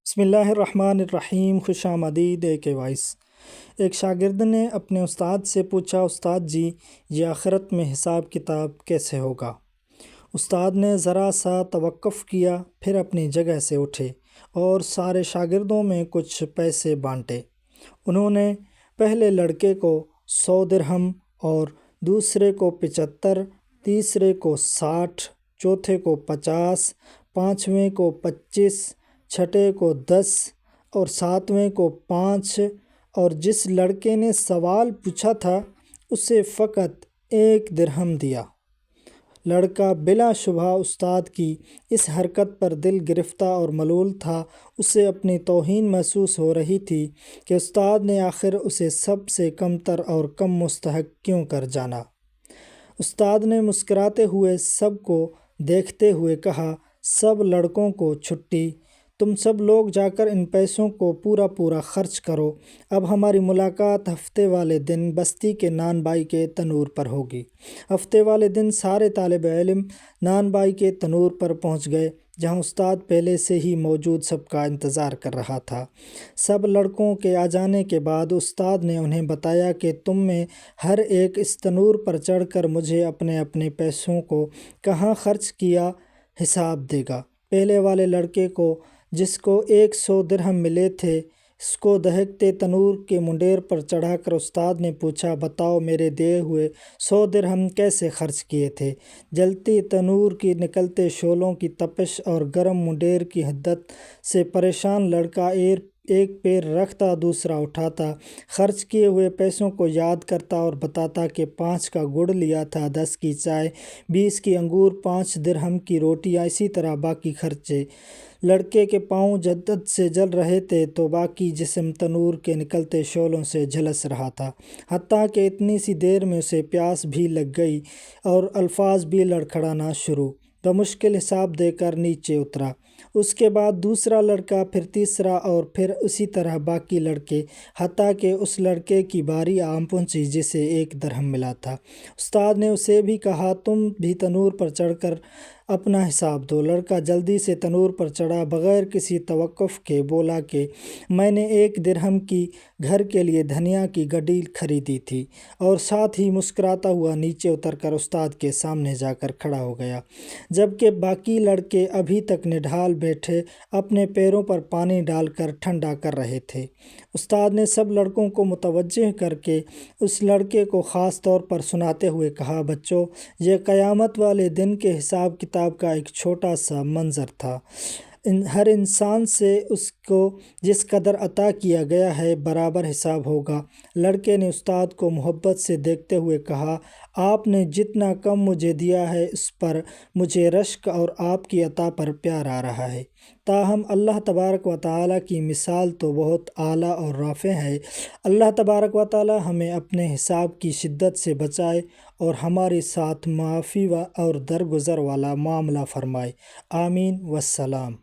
بسم اللہ الرحمن الرحیم۔ خوش آمدید ایک وائس۔ ایک شاگرد نے اپنے استاد سے پوچھا، استاد جی یہ آخرت میں حساب کتاب کیسے ہوگا؟ استاد نے ذرا سا توقف کیا، پھر اپنی جگہ سے اٹھے اور سارے شاگردوں میں کچھ پیسے بانٹے۔ انہوں نے پہلے لڑکے کو 100 درہم اور دوسرے کو 75، تیسرے کو 60، چوتھے کو 50، پانچویں کو 25، چھٹے کو 10 اور ساتویں کو 5، اور جس لڑکے نے سوال پوچھا تھا اسے فقط 1 درہم دیا۔ لڑکا بلا شبہ استاد کی اس حرکت پر دل گرفتہ اور ملول تھا۔ اسے اپنی توہین محسوس ہو رہی تھی کہ استاد نے آخر اسے سب سے کم تر اور کم مستحق کیوں کر جانا۔ استاد نے مسکراتے ہوئے سب کو دیکھتے ہوئے کہا، سب لڑکوں کو چھٹی، تم سب لوگ جا کر ان پیسوں کو پورا خرچ کرو۔ اب ہماری ملاقات ہفتے والے دن بستی کے نان بائی کے تنور پر ہوگی۔ ہفتے والے دن سارے طالب علم نان بائی کے تنور پر پہنچ گئے، جہاں استاد پہلے سے ہی موجود سب کا انتظار کر رہا تھا۔ سب لڑکوں کے آ جانے کے بعد استاد نے انہیں بتایا کہ تم میں ہر ایک اس تنور پر چڑھ کر مجھے اپنے اپنے پیسوں کو کہاں خرچ کیا حساب دے گا۔ پہلے والے لڑکے کو، جس کو 100 درہم ملے تھے، اس کو دہکتے تنور کے منڈیر پر چڑھا کر استاد نے پوچھا، بتاؤ میرے دیے ہوئے 100 درہم کیسے خرچ کیے تھے؟ جلتی تنور کی نکلتے شعلوں کی تپش اور گرم منڈیر کی حدت سے پریشان لڑکا ایک پیر رکھتا دوسرا اٹھاتا، خرچ کیے ہوئے پیسوں کو یاد کرتا اور بتاتا کہ 5 کا گڑ لیا تھا، 10 کی چائے، 20 کی انگور، 5 درہم کی روٹیاں، اسی طرح باقی خرچے۔ لڑکے کے پاؤں جدت سے جل رہے تھے تو باقی جسم تنور کے نکلتے شعلوں سے جھلس رہا تھا، حتیٰ کہ اتنی سی دیر میں اسے پیاس بھی لگ گئی اور الفاظ بھی لڑکھڑانا شروع۔ بمشکل حساب دے کر نیچے اترا۔ اس کے بعد دوسرا لڑکا، پھر تیسرا اور پھر اسی طرح باقی لڑکے، حتیٰ کہ اس لڑکے کی باری عام پہنچی جسے 1 درہم ملا تھا۔ استاد نے اسے بھی کہا، تم بھی تنور پر چڑھ کر اپنا حساب دو۔ لڑکا جلدی سے تنور پر چڑھا، بغیر کسی توقف کے بولا کہ میں نے 1 درہم کی گھر کے لیے دھنیا کی گڈی خریدی تھی، اور ساتھ ہی مسکراتا ہوا نیچے اتر کر استاد کے سامنے جا کر کھڑا ہو گیا، جبکہ باقی لڑکے ابھی تک نڈھال بیٹھے اپنے پیروں پر پانی ڈال کر ٹھنڈا کر رہے تھے۔ استاد نے سب لڑکوں کو متوجہ کر کے اس لڑکے کو خاص طور پر سناتے ہوئے کہا، بچوں، یہ قیامت والے دن کے حساب کتاب کا ایک چھوٹا سا منظر تھا۔ ہر انسان سے اس کو جس قدر عطا کیا گیا ہے برابر حساب ہوگا۔ لڑکے نے استاد کو محبت سے دیکھتے ہوئے کہا، آپ نے جتنا کم مجھے دیا ہے اس پر مجھے رشک اور آپ کی عطا پر پیار آ رہا ہے۔ تاہم اللہ تبارک و تعالیٰ کی مثال تو بہت اعلیٰ اور رافع ہے۔ اللہ تبارک و تعالیٰ ہمیں اپنے حساب کی شدت سے بچائے اور ہمارے ساتھ معافی اور درگزر والا معاملہ فرمائے۔ آمین والسلام۔